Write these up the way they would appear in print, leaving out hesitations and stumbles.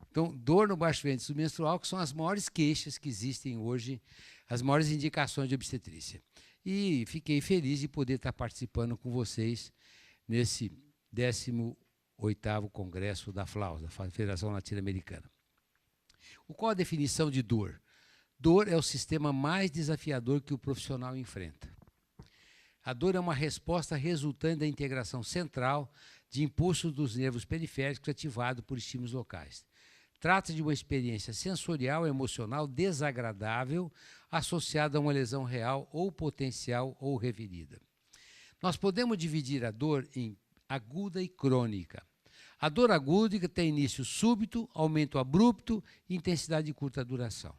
Então, dor no baixo ventre menstrual, que são as maiores queixas que existem hoje, as maiores indicações de obstetrícia. E fiquei feliz de poder estar participando com vocês nesse 18º Congresso da FLAUS, da Federação Latino-Americana. Qual a definição de dor? Dor é o sistema mais desafiador que o profissional enfrenta. A dor é uma resposta resultante da integração central de impulsos dos nervos periféricos ativados por estímulos locais. Trata de uma experiência sensorial e emocional desagradável associada a uma lesão real ou potencial ou referida. Nós podemos dividir a dor em aguda e crônica. A dor aguda tem início súbito, aumento abrupto e intensidade de curta duração.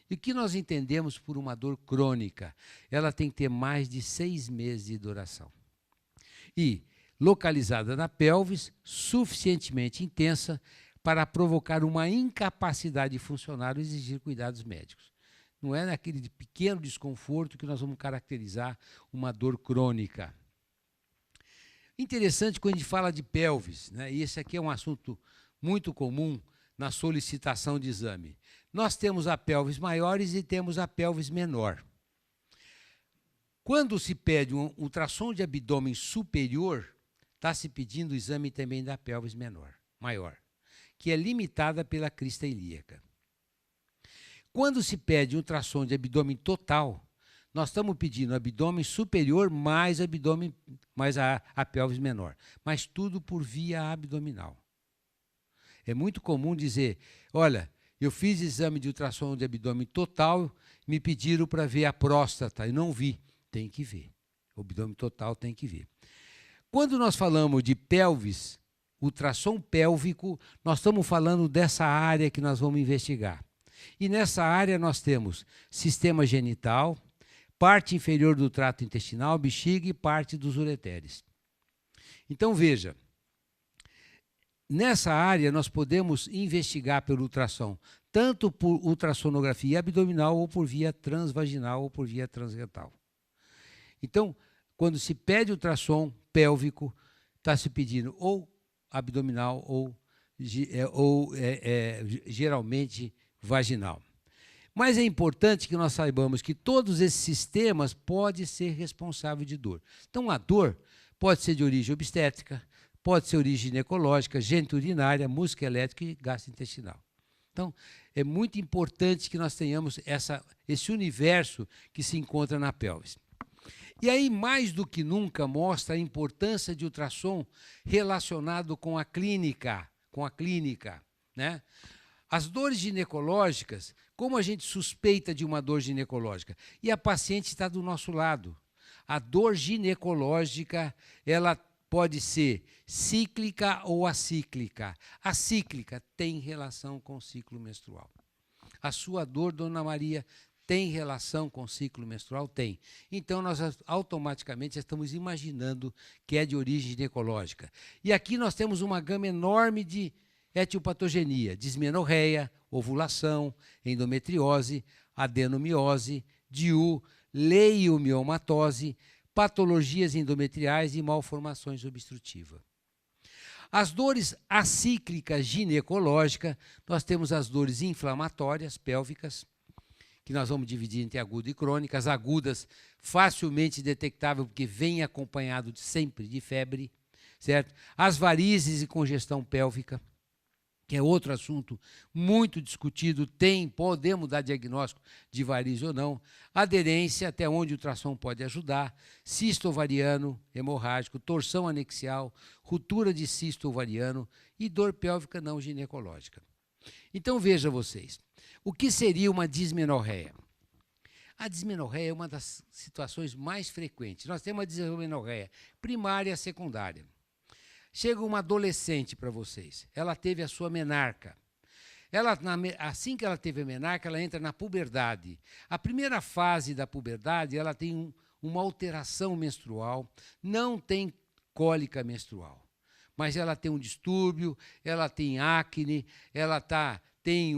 E o que nós entendemos por uma dor crônica? Ela tem que ter mais de 6 meses de duração. E, localizada na pelvis, suficientemente intensa para provocar uma incapacidade funcional e exigir cuidados médicos. Não é naquele pequeno desconforto que nós vamos caracterizar uma dor crônica. Interessante quando a gente fala de pelvis, né? E esse aqui é um assunto muito comum na solicitação de exame. Nós temos a pelvis maiores e temos a pelvis menor. Quando se pede um ultrassom de abdômen superior, está se pedindo o exame também da pelvis maior, que é limitada pela crista ilíaca. Quando se pede ultrassom de abdômen total, nós estamos pedindo abdômen superior mais abdômen mais a pelvis menor, mas tudo por via abdominal. É muito comum dizer, olha, eu fiz exame de ultrassom de abdômen total, me pediram para ver a próstata, eu não vi. Tem que ver. O abdômen total tem que ver. Quando nós falamos de pelvis, ultrassom pélvico, nós estamos falando dessa área que nós vamos investigar. E nessa área nós temos sistema genital, parte inferior do trato intestinal, bexiga e parte dos ureteres. Então, veja, nessa área nós podemos investigar pelo ultrassom, tanto por ultrassonografia abdominal, ou por via transvaginal, ou por via transretal. Então, quando se pede ultrassom pélvico, está se pedindo ou abdominal ou geralmente vaginal. Mas é importante que nós saibamos que todos esses sistemas podem ser responsáveis de dor. Então, a dor pode ser de origem obstétrica, pode ser origem ginecológica, geniturinária, música elétrica e gastrointestinal. Então, é muito importante que nós tenhamos esse universo que se encontra na pelvis. E aí, mais do que nunca, mostra a importância de ultrassom relacionado com a clínica, né? As dores ginecológicas, como a gente suspeita de uma dor ginecológica? E a paciente está do nosso lado. A dor ginecológica, ela pode ser cíclica ou acíclica. A cíclica tem relação com o ciclo menstrual. A sua dor, Dona Maria, tem relação com o ciclo menstrual? Tem. Então, nós automaticamente estamos imaginando que é de origem ginecológica. E aqui nós temos uma gama enorme de etiopatogenia, dismenorreia, ovulação, endometriose, adenomiose, DIU, leiomiomatose, patologias endometriais e malformações obstrutivas. As dores acíclicas ginecológicas, nós temos as dores inflamatórias pélvicas, que nós vamos dividir entre aguda e crônica. As agudas, facilmente detectável, porque vem acompanhado sempre de febre, certo? As varizes e congestão pélvica, que é outro assunto muito discutido, podemos dar diagnóstico de varize ou não, aderência, até onde o ultrassom pode ajudar, cisto ovariano hemorrágico, torção anexial, ruptura de cisto ovariano e dor pélvica não ginecológica. Então, veja vocês, o que seria uma dismenorreia? A dismenorreia é uma das situações mais frequentes. Nós temos a dismenorreia primária e secundária. Chega uma adolescente para vocês, ela teve a sua menarca. Assim que ela teve a menarca, ela entra na puberdade. A primeira fase da puberdade, ela tem uma alteração menstrual, não tem cólica menstrual, mas ela tem um distúrbio, ela tem acne, ela tem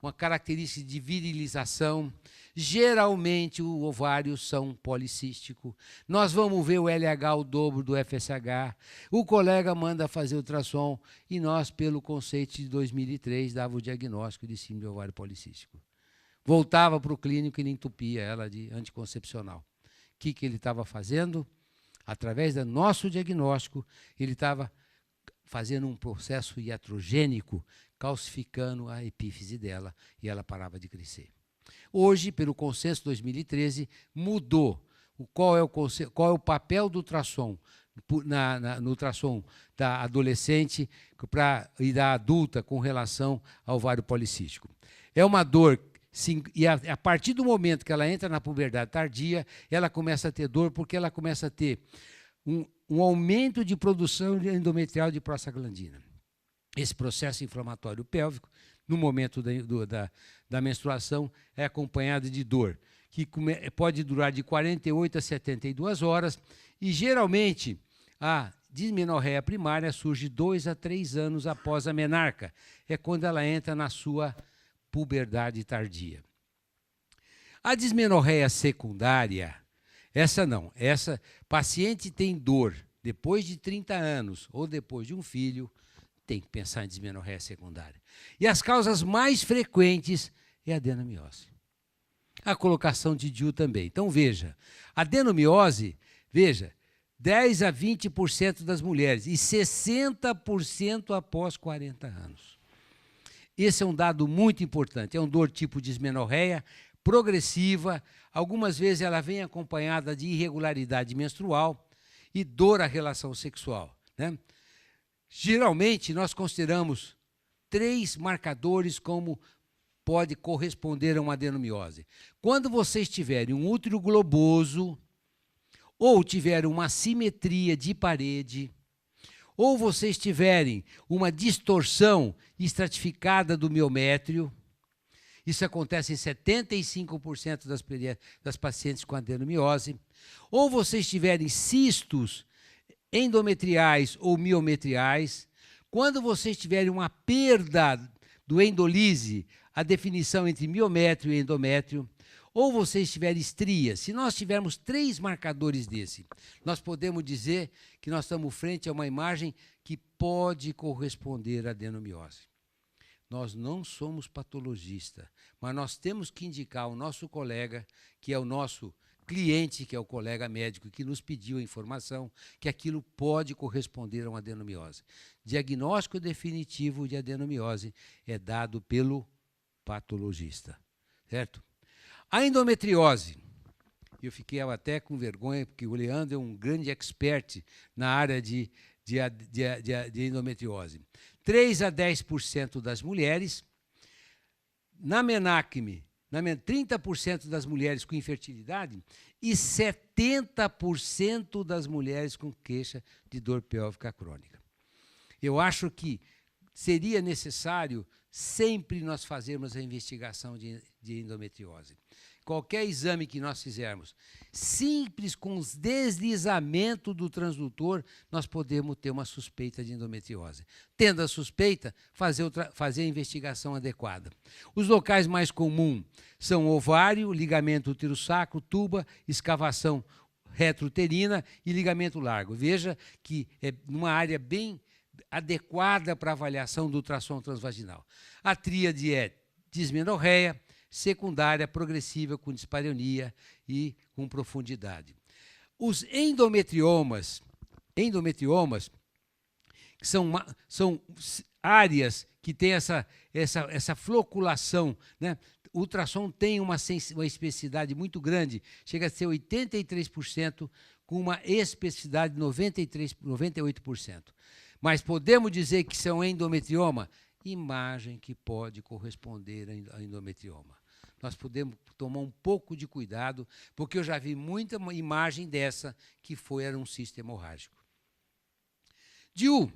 uma característica de virilização. Geralmente, o ovário são policístico. Nós vamos ver o LH, o dobro do FSH. O colega manda fazer ultrassom e nós, pelo conceito de 2003, dava o diagnóstico de síndrome de ovário policístico. Voltava para o clínico e entupia ela de anticoncepcional. O que ele estava fazendo? Através do nosso diagnóstico, ele estava fazendo um processo iatrogênico, calcificando a epífise dela, e ela parava de crescer. Hoje, pelo consenso 2013, mudou. Qual é o papel do ultrassom no ultrassom da adolescente e da adulta com relação ao ovário policístico? É uma dor, e a partir do momento que ela entra na puberdade tardia, ela começa a ter dor porque ela começa a ter um aumento de produção de endometrial de prostaglandina. Esse processo inflamatório pélvico, no momento da menstruação, é acompanhado de dor, que pode durar de 48 a 72 horas, e geralmente a dismenorreia primária surge 2 a 3 anos após a menarca, é quando ela entra na sua puberdade tardia. A dismenorreia secundária, essa não, essa paciente tem dor depois de 30 anos ou depois de um filho, tem que pensar em dismenorreia secundária. E as causas mais frequentes é a adenomiose. A colocação de DIU também. Então, veja, a adenomiose, veja, 10 a 20% das mulheres e 60% após 40 anos. Esse é um dado muito importante. É um dor tipo dismenorreia, progressiva, algumas vezes ela vem acompanhada de irregularidade menstrual e dor à relação sexual, né? Geralmente, nós consideramos 3 marcadores como pode corresponder a uma adenomiose. Quando vocês tiverem um útero globoso, ou tiverem uma assimetria de parede, ou vocês tiverem uma distorção estratificada do miométrio, isso acontece em 75% das pacientes com adenomiose, ou vocês tiverem cistos endometriais ou miometriais, quando vocês tiverem uma perda do endolise, a definição entre miométrio e endométrio, ou vocês tiverem estrias, se nós tivermos 3 marcadores desse, nós podemos dizer que nós estamos frente a uma imagem que pode corresponder à adenomiose. Nós não somos patologistas, mas nós temos que indicar ao nosso colega, que é o nosso cliente, que é o colega médico, que nos pediu a informação, que aquilo pode corresponder a uma adenomiose. Diagnóstico definitivo de adenomiose é dado pelo patologista, certo? A endometriose, eu fiquei até com vergonha, porque o Leandro é um grande expert na área de endometriose. 3 a 10% das mulheres, na menacme, 30% das mulheres com infertilidade e 70% das mulheres com queixa de dor pélvica crônica. Eu acho que seria necessário sempre nós fazermos a investigação de endometriose. Qualquer exame que nós fizermos, simples com os deslizamentos do transdutor, nós podemos ter uma suspeita de endometriose. Tendo a suspeita, fazer a investigação adequada. Os locais mais comuns são ovário, ligamento útero-sacro, tuba, escavação retrouterina e ligamento largo. Veja que é uma área bem adequada para avaliação do ultrassom transvaginal. A tríade é dismenorreia, secundária, progressiva, com dispareunia e com profundidade. Os endometriomas que são áreas que têm essa floculação, né? O ultrassom tem uma especificidade muito grande, chega a ser 83%, com uma especificidade de 98%. Mas podemos dizer que são endometrioma? Imagem que pode corresponder a endometrioma. Nós podemos tomar um pouco de cuidado, porque eu já vi muita imagem dessa que era um cisto hemorrágico. DIU.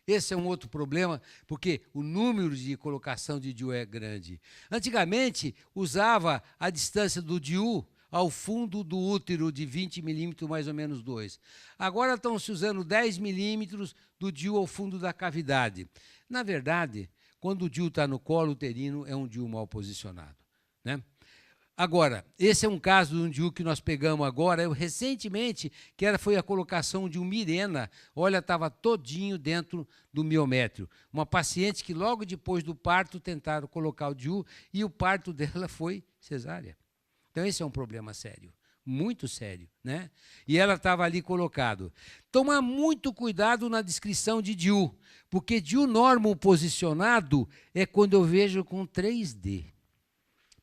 Esse é um outro problema, porque o número de colocação de DIU é grande. Antigamente, usava a distância do DIU ao fundo do útero de 20 milímetros, mais ou menos 2. Agora estão se usando 10 milímetros do DIU ao fundo da cavidade. Na verdade, Quando o DIU está no colo uterino, é um DIU mal posicionado, né? Agora, esse é um caso de um DIU que nós pegamos agora, recentemente, foi a colocação de um Mirena. Olha, estava todinho dentro do miométrio. Uma paciente que logo depois do parto tentaram colocar o DIU e o parto dela foi cesárea. Então, esse é um problema sério, muito sério, né? E ela estava ali colocado. Tomar muito cuidado na descrição de DIU, porque DIU normo posicionado é quando eu vejo com 3D.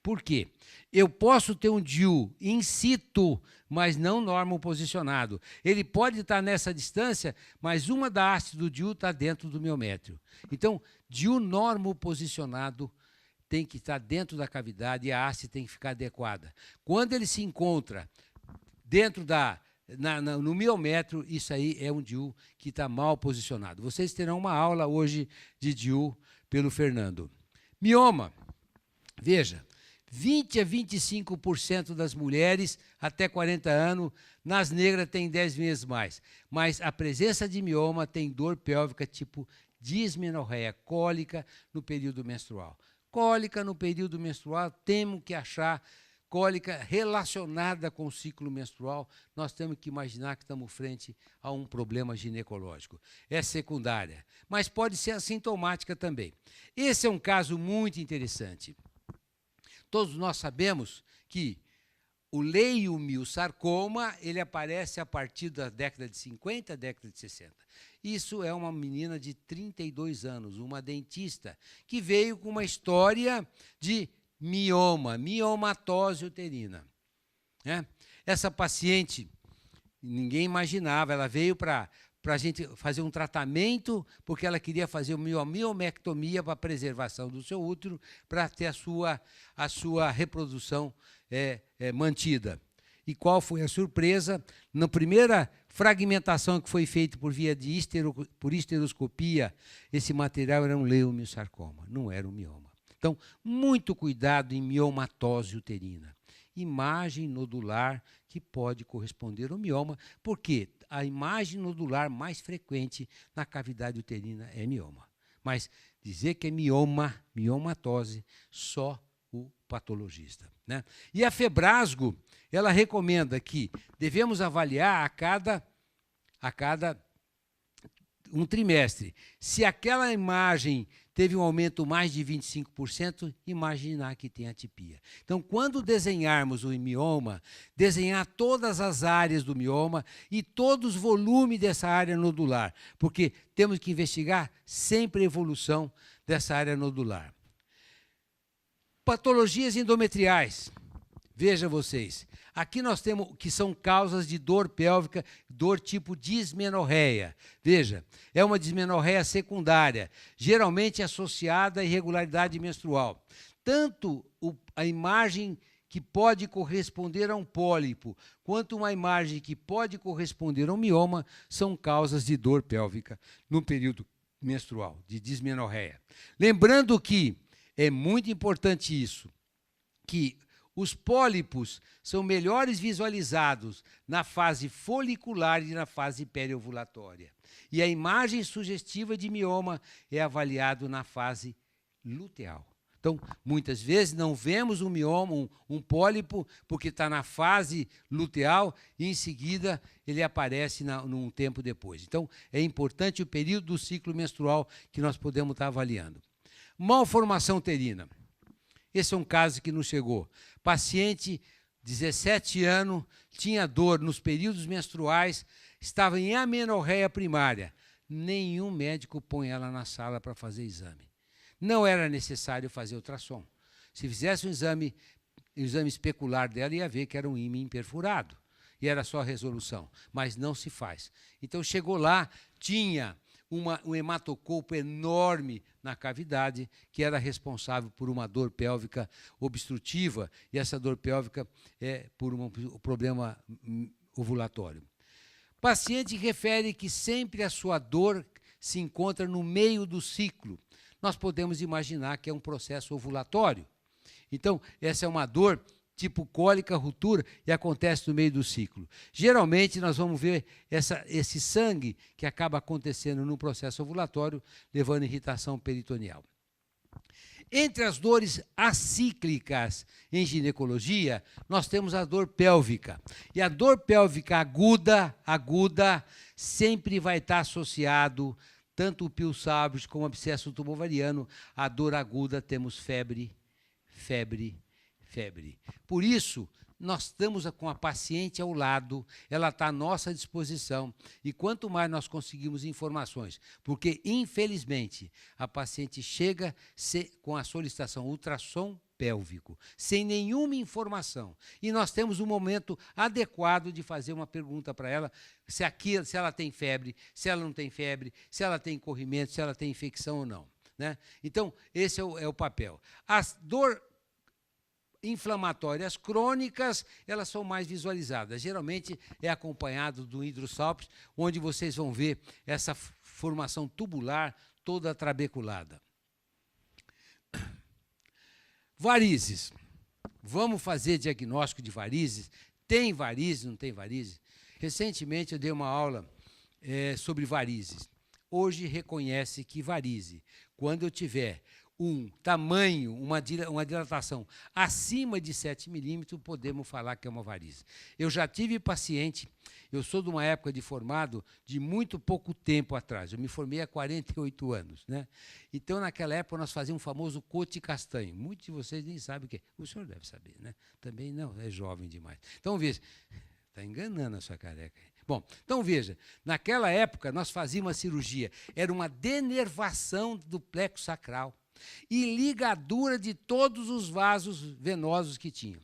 Por quê? Eu posso ter um DIU in situ, mas não normo posicionado. Ele pode estar nessa distância, mas uma da haste do DIU está dentro do miométrio. Então, DIU normo posicionado tem que estar dentro da cavidade e a haste tem que ficar adequada. Quando ele se encontra dentro no miométrio, isso aí é um DIU que está mal posicionado. Vocês terão uma aula hoje de DIU pelo Fernando. Mioma. Veja, 20 a 25% das mulheres até 40 anos, nas negras tem 10 vezes mais. Mas a presença de mioma tem dor pélvica tipo dismenorreia, cólica no período menstrual. Cólica no período menstrual, temos que achar cólica relacionada com o ciclo menstrual, nós temos que imaginar que estamos frente a um problema ginecológico. É secundária, mas pode ser assintomática também. Esse é um caso muito interessante. Todos nós sabemos que o leiomiosarcoma, ele aparece a partir da década de 50, década de 60. Isso é uma menina de 32 anos, uma dentista, que veio com uma história de mioma, miomatose uterina. Essa paciente, ninguém imaginava, ela veio para a gente fazer um tratamento, porque ela queria fazer uma miomectomia para a preservação do seu útero, para ter a sua reprodução mantida. E qual foi a surpresa? Na primeira fragmentação que foi feita por via de por histeroscopia, esse material era um leiomiosarcoma, não era um mioma. Então, muito cuidado em miomatose uterina. Imagem nodular que pode corresponder ao mioma, porque a imagem nodular mais frequente na cavidade uterina é mioma. Mas dizer que é mioma, miomatose, só o patologista, né? E a Febrasgo, ela recomenda que devemos avaliar a cada um trimestre. Se aquela imagem teve um aumento mais de 25%, imaginar que tem atipia. Então, quando desenharmos o mioma, desenhar todas as áreas do mioma e todos os volumes dessa área nodular, porque temos que investigar sempre a evolução dessa área nodular. Patologias endometriais. Veja vocês, aqui nós temos que são causas de dor pélvica, dor tipo dismenorreia. Veja, é uma dismenorreia secundária, geralmente associada à irregularidade menstrual. Tanto a imagem que pode corresponder a um pólipo, quanto uma imagem que pode corresponder a um mioma, são causas de dor pélvica no período menstrual, de dismenorreia. Lembrando que é muito importante isso, que os pólipos são melhores visualizados na fase folicular e na fase periovulatória. E a imagem sugestiva de mioma é avaliado na fase luteal. Então, muitas vezes não vemos um mioma, um pólipo, porque está na fase luteal e, em seguida, ele aparece num tempo depois. Então, é importante o período do ciclo menstrual que nós podemos estar avaliando. Malformação uterina. Esse é um caso que nos chegou. Paciente, 17 anos, tinha dor nos períodos menstruais, estava em amenorreia primária. Nenhum médico põe ela na sala para fazer exame. Não era necessário fazer ultrassom. Se fizesse um exame especular dela, ia ver que era um ímã perfurado. E era só a resolução. Mas não se faz. Então, chegou lá, tinha um hematocolpo enorme na cavidade, que era responsável por uma dor pélvica obstrutiva, e essa dor pélvica é por um problema ovulatório. O paciente refere que sempre a sua dor se encontra no meio do ciclo. Nós podemos imaginar que é um processo ovulatório. Então, essa é uma dor tipo cólica, ruptura, e acontece no meio do ciclo. Geralmente, nós vamos ver esse sangue que acaba acontecendo no processo ovulatório, levando irritação peritoneal. Entre as dores acíclicas em ginecologia, nós temos a dor pélvica. E a dor pélvica aguda, sempre vai estar associado, tanto o pio Sabres como o abscesso tubovariano, a dor aguda, temos febre. Por isso, nós estamos com a paciente ao lado, ela está à nossa disposição, e quanto mais nós conseguimos informações, porque, infelizmente, a paciente chega com a solicitação ultrassom pélvico, sem nenhuma informação, e nós temos um momento adequado de fazer uma pergunta para ela, se ela tem febre, se ela não tem febre, se ela tem corrimento, se ela tem infecção ou não. Né? Então, esse é o papel. A dor inflamatórias crônicas, elas são mais visualizadas. Geralmente é acompanhado do hidrosalpis, onde vocês vão ver essa formação tubular toda trabeculada. Varizes. Vamos fazer diagnóstico de varizes? Tem varizes, não tem varizes? Recentemente eu dei uma aula sobre varizes. Hoje reconhece que varize, quando eu tiver um tamanho, uma dilatação acima de 7 milímetros, podemos falar que é uma varize. Eu já tive paciente, eu sou de uma época de formado de muito pouco tempo atrás, eu me formei há 48 anos. Né? Então, naquela época, nós fazíamos o famoso cote castanho. Muitos de vocês nem sabem o que é. O senhor deve saber, né? Também não, é jovem demais. Então, veja, está enganando a sua careca. Bom, então veja, naquela época, nós fazíamos uma cirurgia, era uma denervação do plexo sacral e ligadura de todos os vasos venosos que tinham.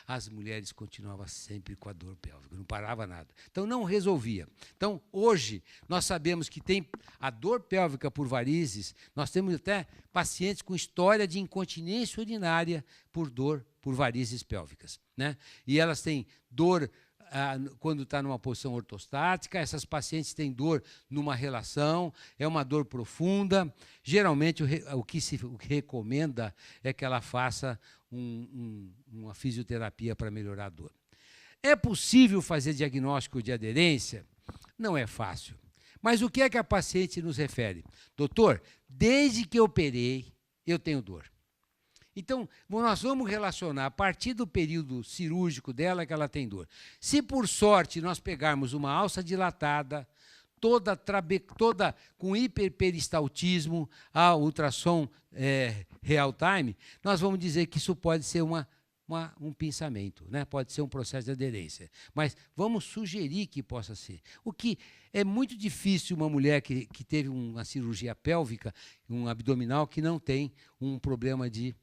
As mulheres continuavam sempre com a dor pélvica, não parava nada. Então, não resolvia. Então, hoje, nós sabemos que tem a dor pélvica por varizes, nós temos até pacientes com história de incontinência urinária por varizes pélvicas. Né? E elas têm dor quando está numa posição ortostática, essas pacientes têm dor numa relação, é uma dor profunda. Geralmente, o que recomenda é que ela faça uma fisioterapia para melhorar a dor. É possível fazer diagnóstico de aderência? Não é fácil. Mas o que é que a paciente nos refere? Doutor, desde que eu operei, eu tenho dor. Então, nós vamos relacionar, a partir do período cirúrgico dela, que ela tem dor. Se, por sorte, nós pegarmos uma alça dilatada, toda com hiperperistaltismo, a ultrassom real time, nós vamos dizer que isso pode ser um pinçamento, né? Pode ser um processo de aderência. Mas vamos sugerir que possa ser. O que é muito difícil uma mulher que teve uma cirurgia pélvica, um abdominal, que não tem um problema de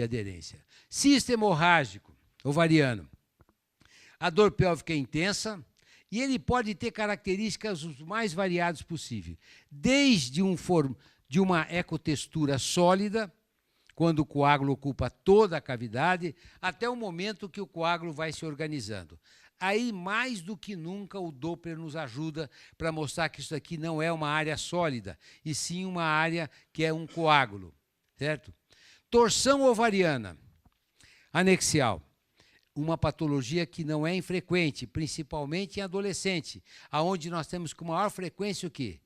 aderência. Cisto hemorrágico ovariano. A dor pélvica é intensa e ele pode ter características os mais variadas possíveis, desde de uma ecotextura sólida, quando o coágulo ocupa toda a cavidade, até o momento que o coágulo vai se organizando. Aí, mais do que nunca, o Doppler nos ajuda para mostrar que isso aqui não é uma área sólida, e sim uma área que é um coágulo, certo? Torção ovariana anexial, uma patologia que não é infrequente, principalmente em adolescente, aonde nós temos com maior frequência o quê?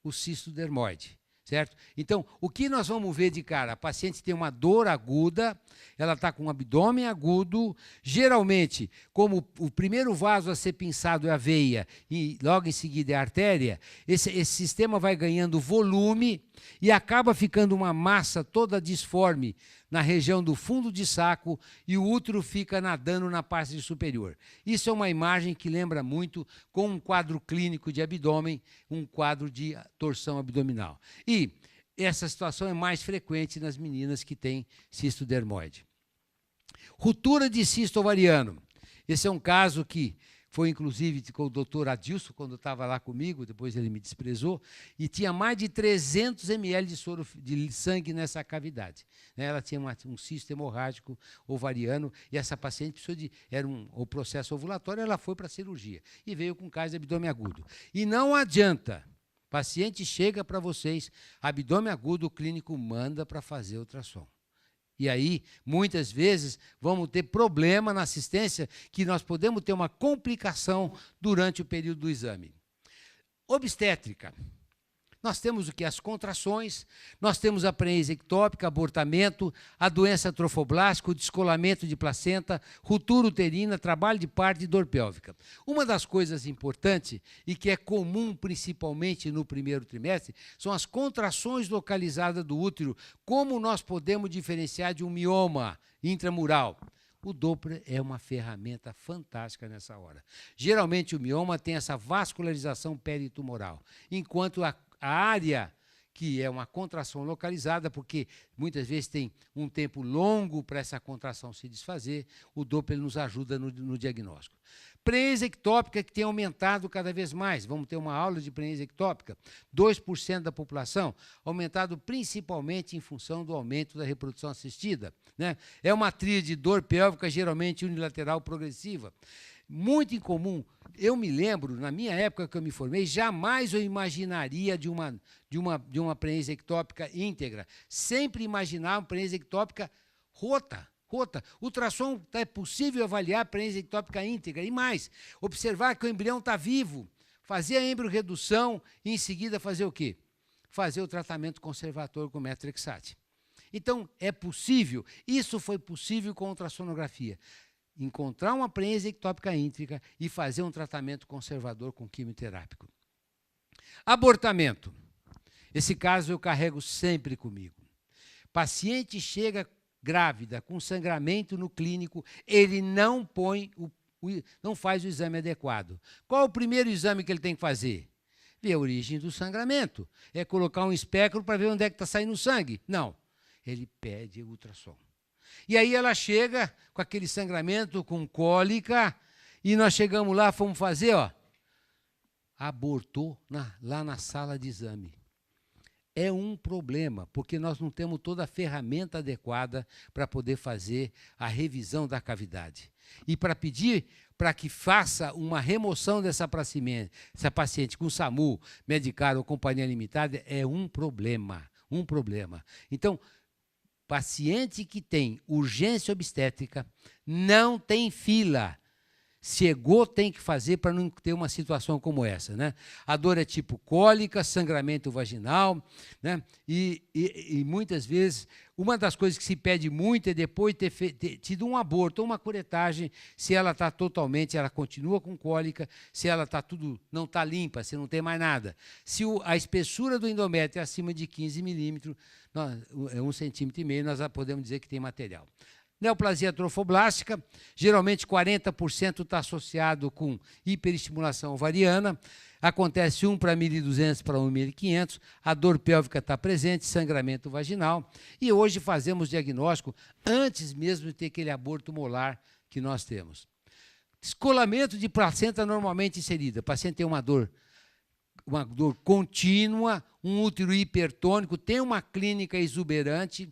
O cisto dermoide, certo? Então, o que nós vamos ver de cara? A paciente tem uma dor aguda, ela está com um abdômen agudo, geralmente, como o primeiro vaso a ser pinçado é a veia e logo em seguida é a artéria, esse sistema vai ganhando volume e acaba ficando uma massa toda disforme na região do fundo de saco e o útero fica nadando na parte superior. Isso é uma imagem que lembra muito com um quadro clínico de abdômen, um quadro de torção abdominal. E essa situação é mais frequente nas meninas que têm cisto dermoide. Ruptura de cisto ovariano. Esse é um caso que foi, inclusive, com o doutor Adilson, quando estava lá comigo, depois ele me desprezou, e tinha mais de 300 ml de soro de sangue nessa cavidade. Ela tinha um cisto hemorrágico ovariano, e essa paciente precisou o processo ovulatório, ela foi para a cirurgia, e veio com caso de abdômen agudo. E não adianta, paciente chega para vocês, abdômen agudo, o clínico manda para fazer ultrassom. E aí, muitas vezes, vamos ter problema na assistência, que nós podemos ter uma complicação durante o período do exame. Obstétrica. Nós temos o que? As contrações, nós temos a prenese ectópica, abortamento, a doença trofoblástica, o descolamento de placenta, ruptura uterina, trabalho de parto e dor pélvica. Uma das coisas importantes e que é comum principalmente no primeiro trimestre são as contrações localizadas do útero. Como nós podemos diferenciar de um mioma intramural? O Doppler é uma ferramenta fantástica nessa hora. Geralmente o mioma tem essa vascularização peritumoral, enquanto a área que é uma contração localizada, porque muitas vezes tem um tempo longo para essa contração se desfazer, o Doppler nos ajuda no diagnóstico. Prenese ectópica que tem aumentado cada vez mais. Vamos ter uma aula de prenese ectópica. 2% da população, aumentado principalmente em função do aumento da reprodução assistida, né? É uma tríade de dor pélvica, geralmente unilateral progressiva. Muito incomum. Eu me lembro, na minha época que eu me formei, jamais eu imaginaria de uma prenese ectópica íntegra. Sempre imaginava uma prenese ectópica rota. Ultrassom é possível avaliar a prenese ectópica íntegra. E mais, observar que o embrião está vivo, fazer a embriorredução e, em seguida, fazer o quê? Fazer o tratamento conservador com metrexate. Então, é possível. Isso foi possível com ultrassonografia. Encontrar uma prenese ectópica íntegra e fazer um tratamento conservador com quimioterápico. Abortamento. Esse caso eu carrego sempre comigo. Paciente chega grávida, com sangramento no clínico, ele não faz o exame adequado. Qual o primeiro exame que ele tem que fazer? Ver a origem do sangramento. É colocar um espectro para ver onde é que está saindo o sangue? Não. Ele pede ultrassom. E aí ela chega com aquele sangramento, com cólica, e nós chegamos lá, fomos fazer, ó, abortou lá na sala de exame. É um problema, porque nós não temos toda a ferramenta adequada para poder fazer a revisão da cavidade. E para pedir para que faça uma remoção dessa paciente com SAMU, Medicar ou Companhia Limitada, é um problema. Então, paciente que tem urgência obstétrica não tem fila. Chegou, tem que fazer para não ter uma situação como essa, né? A dor é tipo cólica, sangramento vaginal, né? E muitas vezes, uma das coisas que se pede muito é depois ter tido um aborto ou uma curetagem, se ela está totalmente, ela continua com cólica, se ela não está limpa, se não tem mais nada. Se a espessura do endométrio é acima de 15 milímetros, 1,5 centímetro, nós já podemos dizer que tem material. Neoplasia trofoblástica, geralmente 40% está associado com hiperestimulação ovariana, acontece 1 para 1.200 para 1.500, a dor pélvica está presente, sangramento vaginal, e hoje fazemos diagnóstico antes mesmo de ter aquele aborto molar que nós temos. Descolamento de placenta normalmente inserida, o paciente tem uma dor contínua, um útero hipertônico, tem uma clínica exuberante.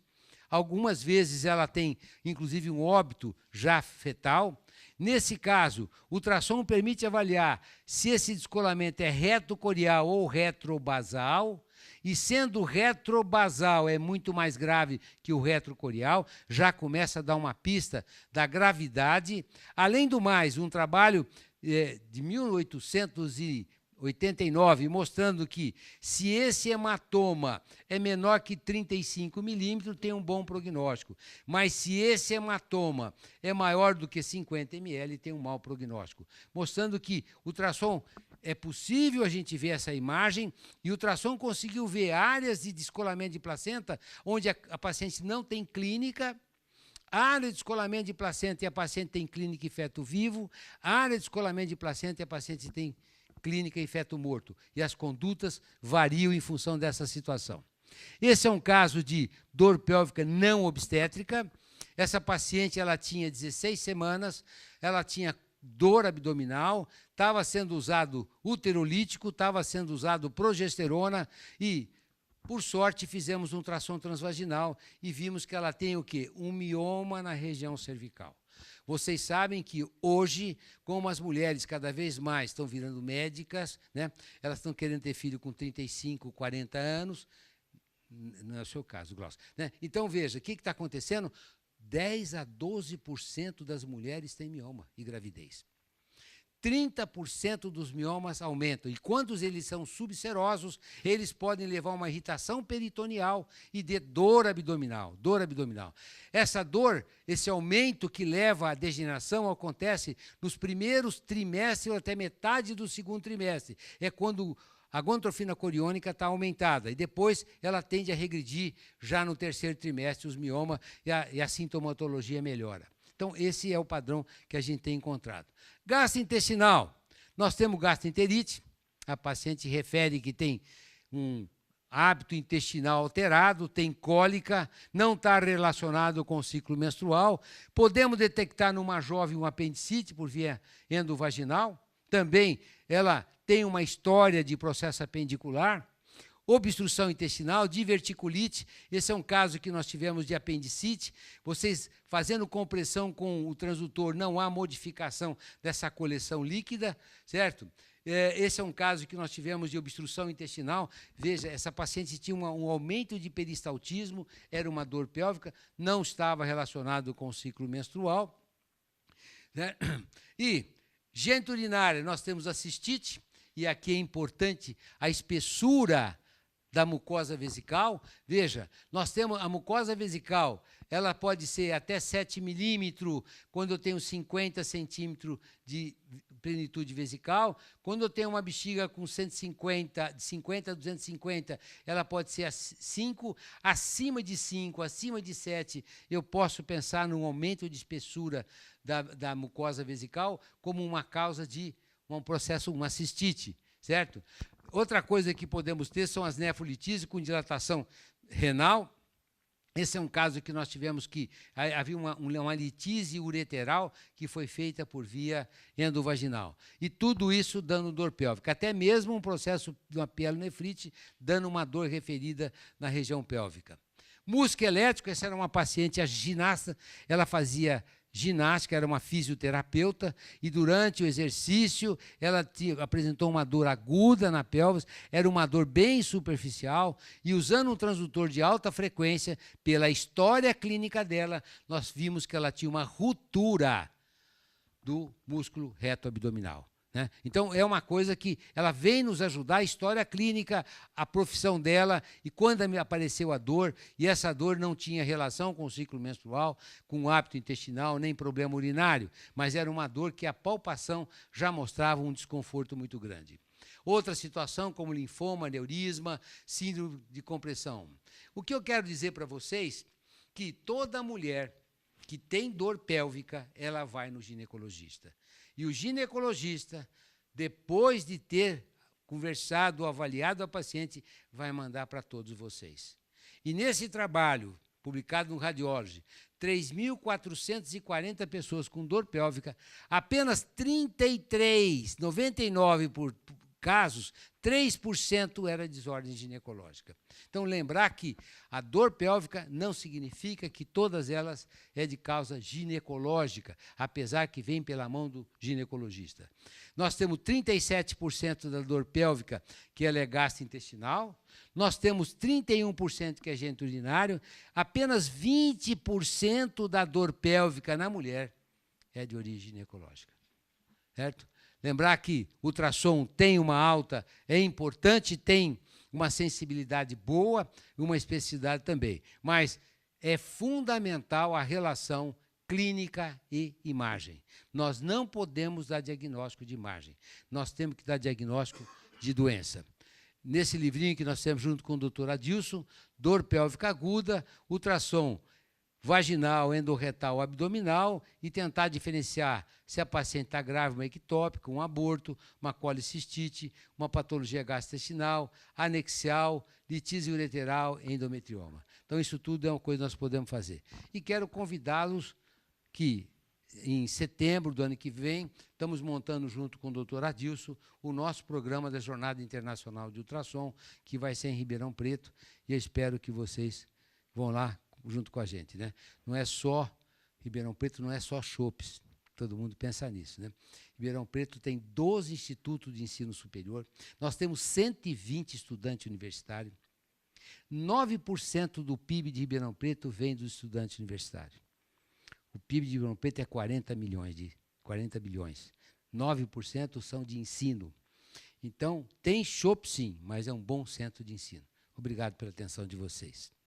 Algumas vezes ela tem, inclusive, um óbito já fetal. Nesse caso, o ultrassom permite avaliar se esse descolamento é retrocorial ou retrobasal, e sendo retrobasal é muito mais grave que o retrocorial, já começa a dar uma pista da gravidade. Além do mais, um trabalho de 1889, mostrando que se esse hematoma é menor que 35 milímetros, tem um bom prognóstico. Mas se esse hematoma é maior do que 50 ml, tem um mau prognóstico. Mostrando que o ultrassom é possível a gente ver essa imagem, e o ultrassom conseguiu ver áreas de descolamento de placenta onde a paciente não tem clínica, área de descolamento de placenta e a paciente tem clínica e feto vivo, área de descolamento de placenta e a paciente tem clínica e feto morto. E as condutas variam em função dessa situação. Esse é um caso de dor pélvica não obstétrica. Essa paciente ela tinha 16 semanas, ela tinha dor abdominal, estava sendo usado uterolítico, estava sendo usado progesterona e, por sorte, fizemos um ultrassom transvaginal e vimos que ela tem o quê? Um mioma na região cervical. Vocês sabem que hoje, como as mulheres cada vez mais estão virando médicas, né, elas estão querendo ter filho com 35, 40 anos, não é o seu caso, Glaucio, né? Então, veja, o que está acontecendo? 10 a 12% das mulheres têm mioma e gravidez. 30% dos miomas aumentam. E quando eles são subserosos, eles podem levar a uma irritação peritoneal e de dor abdominal. Dor abdominal. Essa dor, esse aumento que leva à degeneração, acontece nos primeiros trimestres ou até metade do segundo trimestre. É quando a gonadotropina coriônica está aumentada. E depois ela tende a regredir já no terceiro trimestre, os miomas, e a sintomatologia melhora. Então, esse é o padrão que a gente tem encontrado. Gastrointestinal. Nós temos gastroenterite. A paciente refere que tem um hábito intestinal alterado, tem cólica, não está relacionado com o ciclo menstrual. Podemos detectar numa jovem um apendicite por via endovaginal. Também ela tem uma história de processo apendicular. Obstrução intestinal, diverticulite, esse é um caso que nós tivemos de apendicite. Vocês fazendo compressão com o transdutor, não há modificação dessa coleção líquida, certo? Esse é um caso que nós tivemos de obstrução intestinal. Veja, essa paciente tinha um aumento de peristaltismo, era uma dor pélvica, não estava relacionado com o ciclo menstrual. Né? E geniturinária, nós temos a cistite, e aqui é importante a espessura da mucosa vesical. Veja, nós temos a mucosa vesical, ela pode ser até 7 milímetros quando eu tenho 50 centímetros de plenitude vesical. Quando eu tenho uma bexiga com 150, de 50 a 250, ela pode ser 5, acima de 5, acima de 7, eu posso pensar num aumento de espessura da mucosa vesical como uma causa de um processo, uma cistite, certo? Outra coisa que podemos ter são as nefrolitíses com dilatação renal. Esse é um caso que nós tivemos que havia uma litise ureteral que foi feita por via endovaginal. E tudo isso dando dor pélvica, até mesmo um processo de uma pielonefrite dando uma dor referida na região pélvica. Músculo elétrico, essa era uma paciente, a ginasta, ela fazia ginástica, era uma fisioterapeuta, e durante o exercício ela apresentou uma dor aguda na pelvis, era uma dor bem superficial, e usando um transdutor de alta frequência, pela história clínica dela, nós vimos que ela tinha uma ruptura do músculo reto abdominal. Né? Então, é uma coisa que ela vem nos ajudar, a história clínica, a profissão dela, e quando me apareceu a dor, e essa dor não tinha relação com o ciclo menstrual, com o hábito intestinal, nem problema urinário, mas era uma dor que a palpação já mostrava um desconforto muito grande. Outra situação, como linfoma, aneurisma, síndrome de compressão. O que eu quero dizer para vocês, que toda mulher que tem dor pélvica, ela vai no ginecologista. E o ginecologista, depois de ter conversado, avaliado a paciente, vai mandar para todos vocês. E nesse trabalho, publicado no Radiology, 3.440 pessoas com dor pélvica, apenas 99 casos, 3% era desordem ginecológica. Então, lembrar que a dor pélvica não significa que todas elas é de causa ginecológica, apesar que vem pela mão do ginecologista. Nós temos 37% da dor pélvica que ela é gastrointestinal, nós temos 31% que é geniturinário, apenas 20% da dor pélvica na mulher é de origem ginecológica. Certo? Lembrar que o ultrassom tem uma alta, é importante, tem uma sensibilidade boa e uma especificidade também. Mas é fundamental a relação clínica e imagem. Nós não podemos dar diagnóstico de imagem. Nós temos que dar diagnóstico de doença. Nesse livrinho que nós temos junto com o doutor Adilson, dor pélvica aguda, ultrassom vaginal, endorretal, abdominal, e tentar diferenciar se a paciente está grávida, uma ectópica, um aborto, uma colicistite, uma patologia gastrointestinal, anexial, litise ureteral, endometrioma. Então, isso tudo é uma coisa que nós podemos fazer. E quero convidá-los que, em setembro do ano que vem, estamos montando, junto com o doutor Adilson, o nosso programa da Jornada Internacional de Ultrassom, que vai ser em Ribeirão Preto, e eu espero que vocês vão lá junto com a gente, né? Não é só Ribeirão Preto, não é só Chopes, todo mundo pensa nisso, né? Ribeirão Preto tem 12 institutos de ensino superior, nós temos 120 estudantes universitários, 9% do PIB de Ribeirão Preto vem dos estudantes universitários. O PIB de Ribeirão Preto é 40 bilhões. 9% são de ensino. Então, tem chopp sim, mas é um bom centro de ensino. Obrigado pela atenção de vocês.